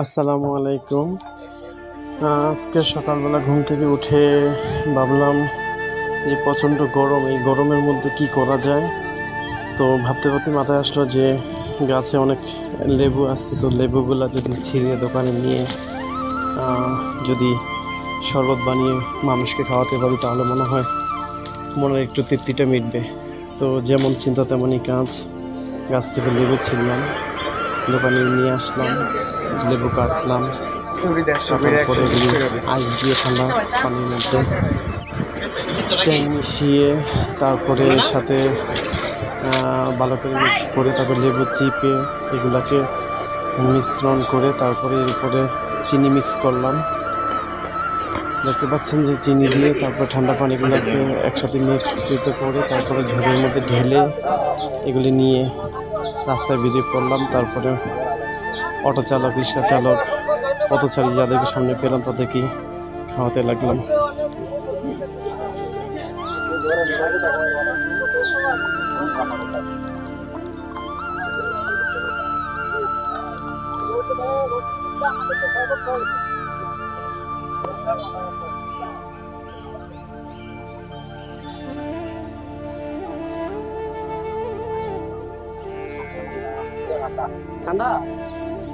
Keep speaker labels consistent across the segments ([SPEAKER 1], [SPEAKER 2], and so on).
[SPEAKER 1] আসসালামু আলাইকুম। আজকে সকালবেলা ঘুম থেকে উঠে ভাবলাম যে প্রচণ্ড গরম, এই গরমের মধ্যে কি করা যায়। তো ভাবতে ভাবতে মাথায় আসলো যে গাছে অনেক লেবু আছে, তো লেবুগুলা যদি ছিঁড়ে দোকানে নিয়ে যদি শরবত বানিয়ে মানুষকে খাওয়াতে পারি তাহলে মনে হয় মনের একটু তৃপ্তিটা মিটবে। তো যেমন চিন্তা তেমনই কাজ, গাছ থেকে লেবু ছিঁড়লাম, দোকানে নিয়ে আসলাম, লেবু কাটলাম, কাটার পরে এগুলি আইস দিয়ে ঠান্ডা পানির মধ্যে ট্যাং মিশিয়ে তারপরে সাথে ভালো করে মিক্স করে তারপরে লেবু চিপে এগুলাকে মিশ্রণ করে তারপরে এর উপরে চিনি মিক্স করলাম। দেখতে পাচ্ছেন যে চিনি দিয়ে তারপর ঠান্ডা পানিগুলোকে একসাথে মিক্সিতে করে তারপরে ঝুড়ির মধ্যে ঢেলে এগুলি নিয়ে রাস্তায় বেরিয়ে পড়লাম। তারপরে অটো চালক, রিক্সা চালক, পথচারী যাদেরকে সামনে পেলাম তাদেরকে খাওয়াতে লাগলাম। ঠান্ডা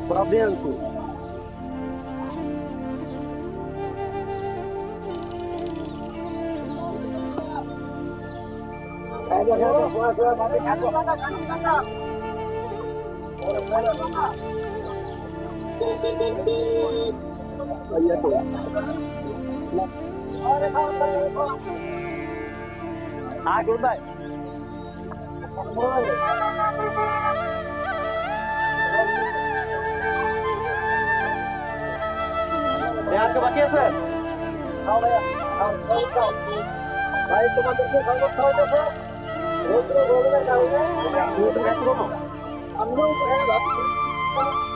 [SPEAKER 1] প্রবলেম কি? বাকি আছে ভাই, তোমাদেরকে খবর খাওয়াতে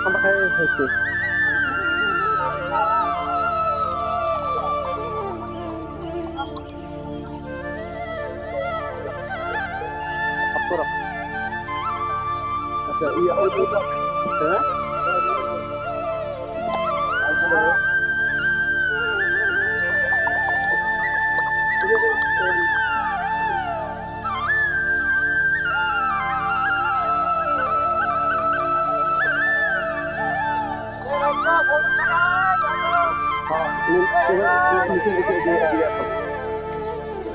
[SPEAKER 1] আমরা খাই হচ্ছে আচ্ছা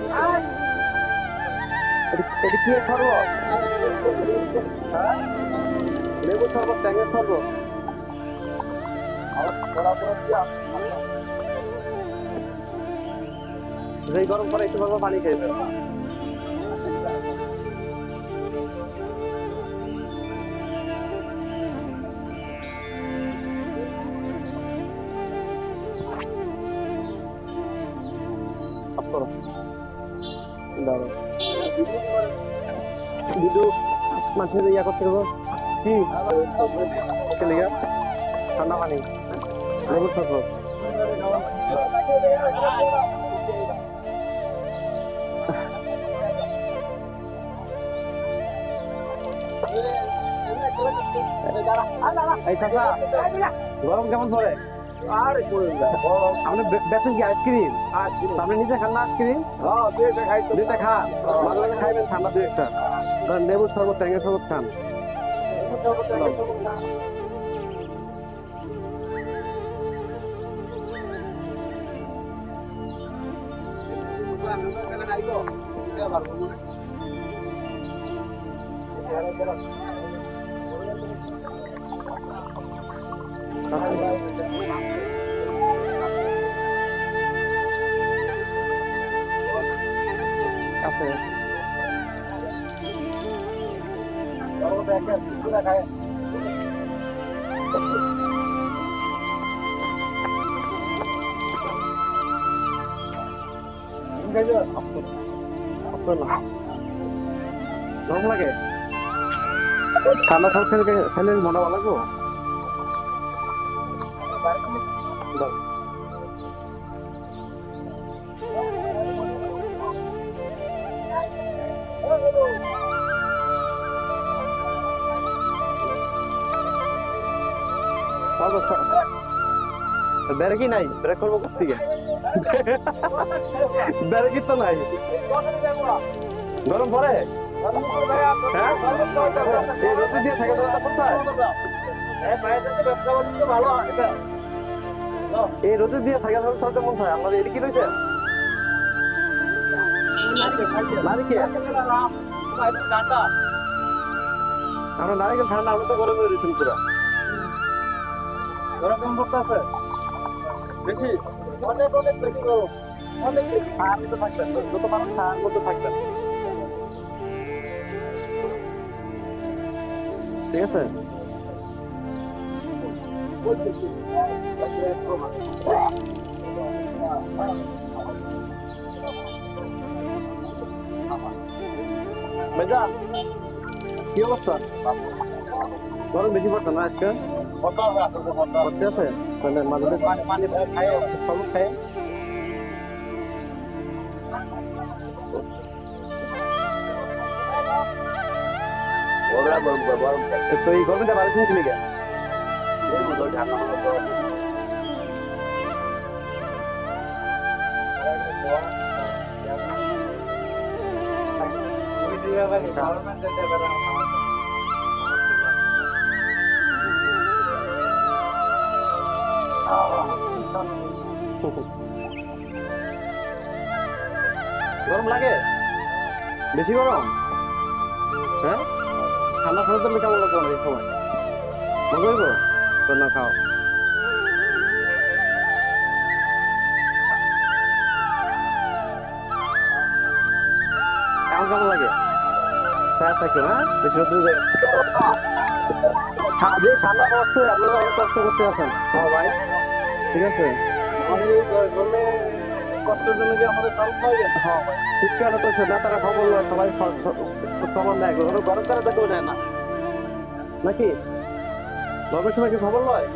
[SPEAKER 1] হ্যাঁ এটা কি শরবত? হ্যাঁ, লেবু শরবত, ট্যাঙের শরবত। যেই গরম করে একটু বলবো পানি খেয়ে দেবো। মাছের ইয়া করতে দেবো কি ঠান্ডা পানি, লেবু শরবত। গরম কেমন পড়ে? আপনি বেছেন কি আইসক্রিম? আপনি নিজে খান না আইসক্রিম? দুইটা খান, মাঝে মাঝে খাইবেন ঠান্ডা দুই একটা। লেবুর শরবত, ট্যাঙের শরবত খান। আছে গরম লাগে, ঠান্ডা সব খেলে মনে ভালো লাগবো।
[SPEAKER 2] ব্যারেকই নাই, ব্রেক করবো কোথেকে? ব্যারেকই তো নাই। গরম পরে হ্যাঁ এই রোদে দিয়ে থাকে কোথায়? এই রোদে দিয়ে থাকে সরকার মন হয় আপনাদের এটা কি রয়েছে? আমরা নারিকেল ঠান্ডা, আমরা তো গরম করে দিচ্ছি পুরো গরম করতে আছে বেশি, অনেক অনেক বেশি গরম, অনেক বেশি। আপনি তো থাকবেন, যত মানুষ খাওয়ার মতো থাকবেন, ঠিক আছে? ভাইজান কি অবস্থা? গরম বেশি পড়ছে না আজকে? করতে আছে তাহলে মাঝে পানি খায়, সব খায়। তো এই গরমটা বাড়ি শুনছি লিখে গরম লাগে বেশি গরম? হ্যাঁ ঠান্ডা খাওয়ার জন্য কেমন লাগবে এই সময়? মজা হইব তো না খাও? কেমন কেমন লাগে? স্যার থাকবে না বেশি যে ঠান্ডা অবস্থা আপনারা অনেক কষ্ট করতে আছেন। হ্যাঁ ভাই ঠিক আছে, কষ্টের জন্য কি আমাদের হ্যাঁ ভাই শীতকালে তো নেতারা খবর নয়, সবাই সমান নেয়, গরমকালে তো কেউ নেয় না নাকি? গরমের সময় কি খবর নয়?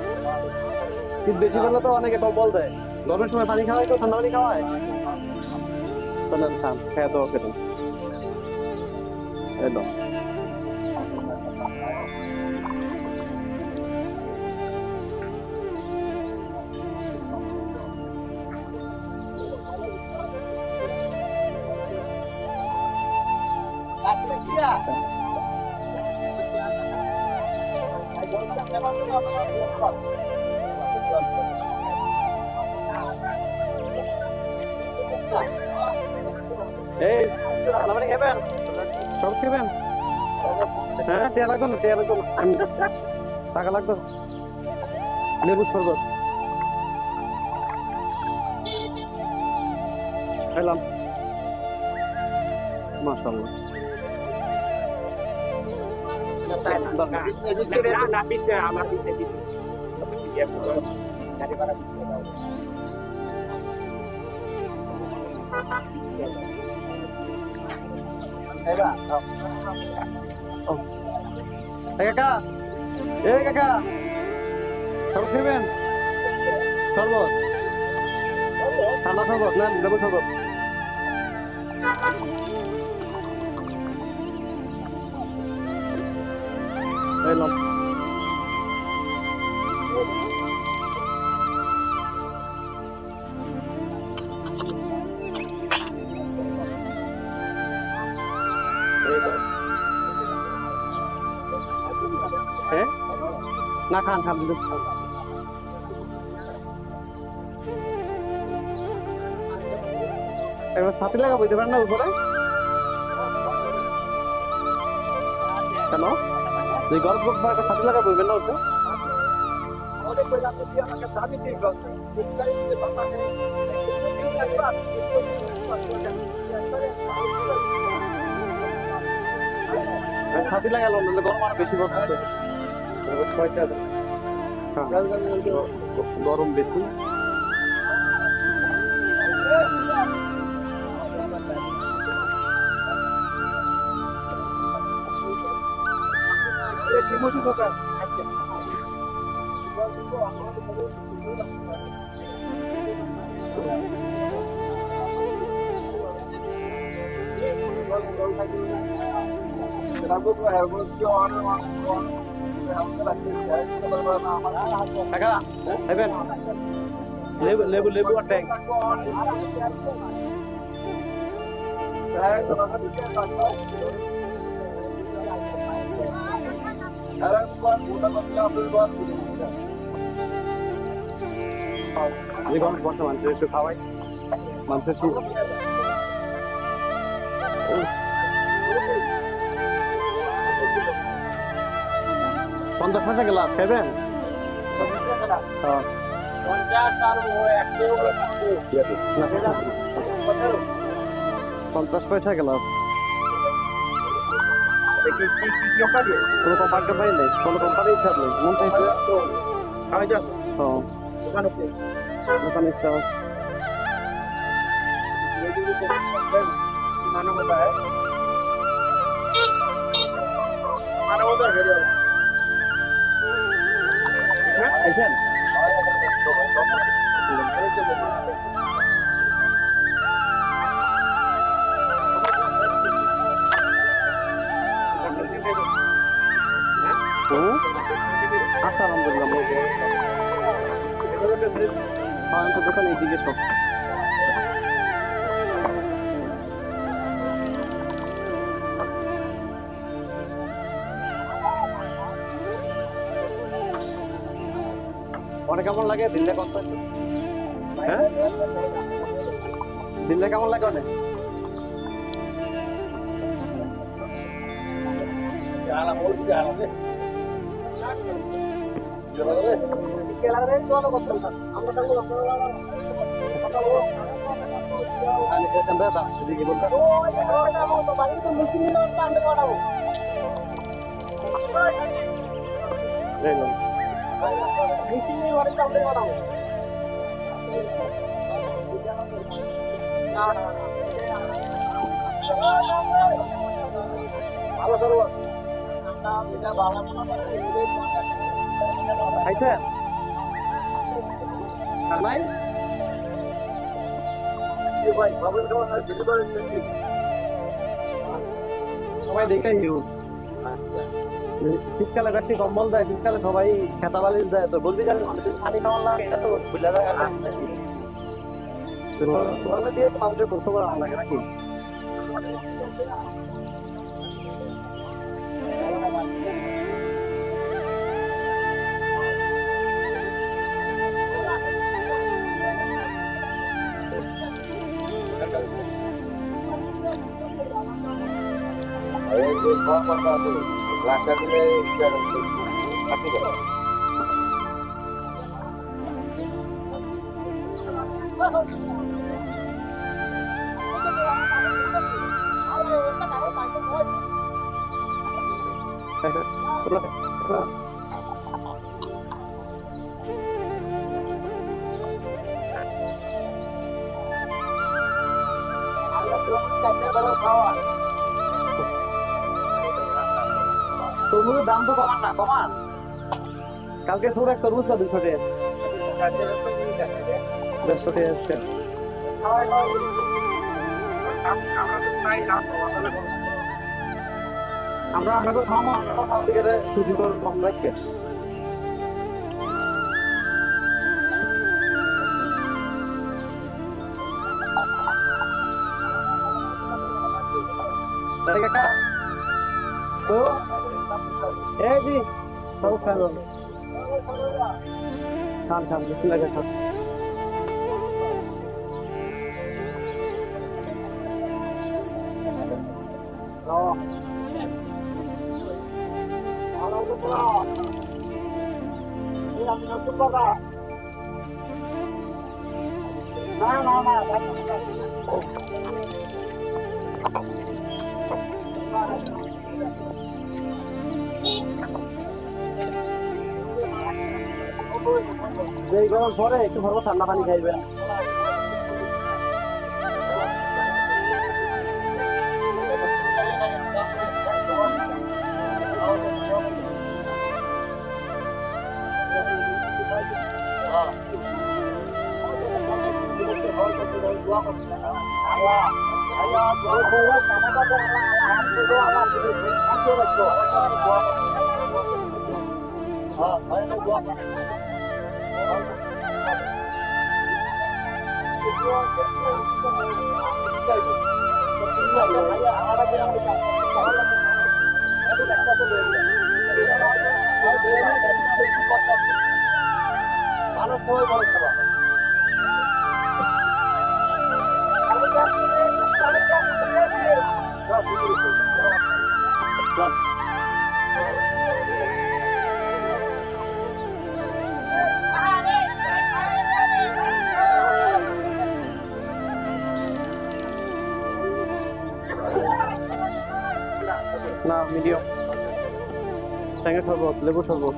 [SPEAKER 2] শীত বেশি হলে তো অনেকে কম্বল দেয়, গরমের সময় পানি খাওয়ায়, তো ঠান্ডা পানি খাওয়ায়। তাহলে খান, খেয়ে তো খেতে একদম এই মানে খেবেন, সব খেবেন? হ্যাঁ টিয়া লাগতো না, টিয়া লাগতো না, টাকা লাগতো। লেবু শরবত খেলাম মাশাআল্লাহ। কাকা এই কাকা শরবত খেবেন? শরবত ঠান্ডা শরবত না লেবু শরবত? এলাম না খান খান এবার ছাতি লাগা বইতে পারেন না উপরে কেন? তুই গরম করবো একটা ছাতি লাগা বইবেন না ওটা? ছাতি লাগালো গরম আরো বেশি পড়ছে, গরম বেশি। টাকা খাইবেন লেবু লেবু লেবু আর ট্যাং বর্তমান একটু খাওয়াই মানুষের 50 পয়সা গ্লাস খাইবেন? 50 পয়সা গ্লাস কোনো কোম্পানি নেই, কোনো কোম্পানি হিসাব নেই, মন চাইছে দোকান ইচ্ছা আইছেন আচ্ছা আলহামদুলিল্লাহ হ্যাঁ তো দোকান এইদিকে সব অনেক কেমন লাগে দিল্লি কত হ্যাঁ দিল্লি কেমন লাগে অনেক খাইছেন নাই সবাই দেখে হিউজ শীতকালে বেশি কম্বল দেয়, শীতকালে সবাই খেতা বালিশ দেয়, তো বলবি জানেন পানি খাওয়ার লাগে এটা তো ভুলে যায় দিয়ে মানুষের করতে পারা লাগে নাকি তরমুজের দাম তো কমান না, কমান কালকে সৌর এক তরমুজ 200 টাকা আমরা আপনাকে খাওয়া সুযোগ কম রাখবে তো এই জি সব খালো খান খান বেশি লাগে খান এই গরম পরে একটু ভরবো ঠান্ডা পানি খাইবেন না মিডিয়াম ট্যাঙ্গের শরবত লেবু শরবত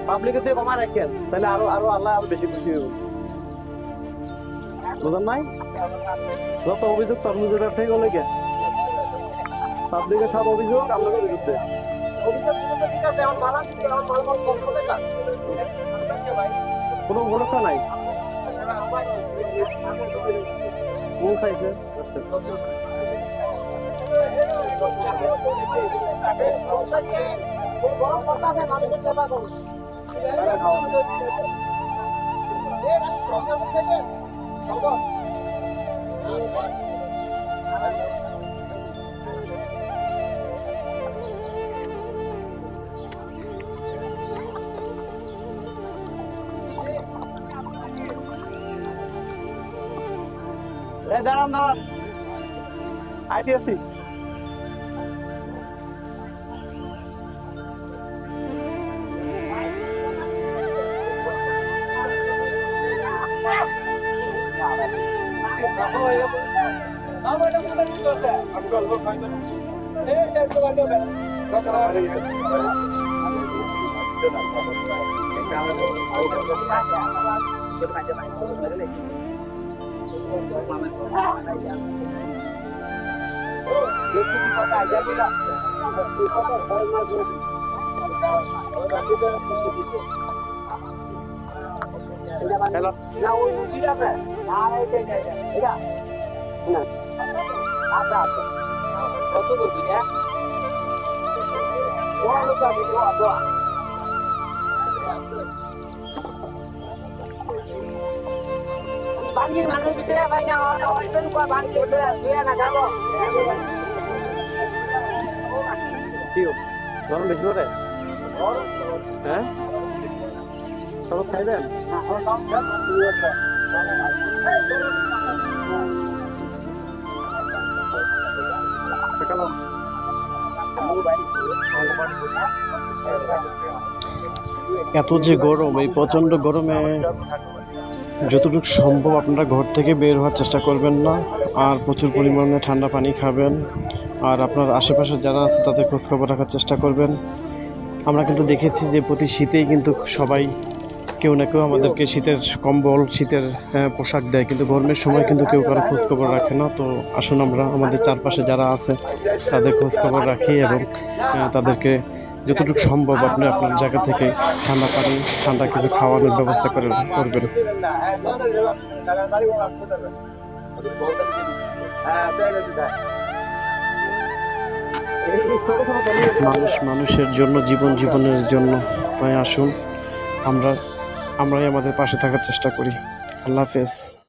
[SPEAKER 2] পাবলিকের দিয়ে কমা রাখেন তাহলে আরো আরো আল্লাহ আরো বেশি খুশি হবে বুঝলেন নাই যত অভিযোগ তরমুজের ব্যবসায়ী হলে কে পাবলিকের সব অভিযোগ আপনাদের বিরুদ্ধে কোনো ভরসা নাই কোন খাইছে দাঁড়ান দাঁড়ান আইটিএসি Hello. Now we see that. Ah, I think I. Yeah. No. Apa? Kau tu tu ya. Wah, lu tak bisa apa. Banjir mana kita banyak orang itu lupa banjir dia nak jago. Tio, orang besar deh. Hah? Kalau saya deh. Sekarang.
[SPEAKER 1] এত যে গরম, এই প্রচণ্ড গরমে যতটুকু সম্ভব আপনারা ঘর থেকে বের হওয়ার চেষ্টা করবেন না, আর প্রচুর পরিমাণে ঠান্ডা পানি খাবেন, আর আপনার আশেপাশে যারা আছে তাদের খোঁজখবর রাখার চেষ্টা করবেন। আমরা কিন্তু দেখেছি যে প্রতি শীতেই কিন্তু সবাই কেউ না কেউ আমাদেরকে শীতের কম্বল, শীতের পোশাক দেয়, কিন্তু গরমের সময় কিন্তু কেউ কারো খোঁজখবর রাখে না। তো আসুন আমরা আমাদের চারপাশে যারা আছে তাদের খোঁজখবর রাখি এবং তাদেরকে যতটুকু সম্ভব আপনি আপনার জায়গা থেকে ঠান্ডা পানি, ঠান্ডা কিছু খাওয়ানোর ব্যবস্থা করবেন। মানুষের জন্য, জীবনের জন্য। তাই আসুন আমরাই আমাদের পাশে থাকার চেষ্টা করি। আল্লাহ হাফেজ।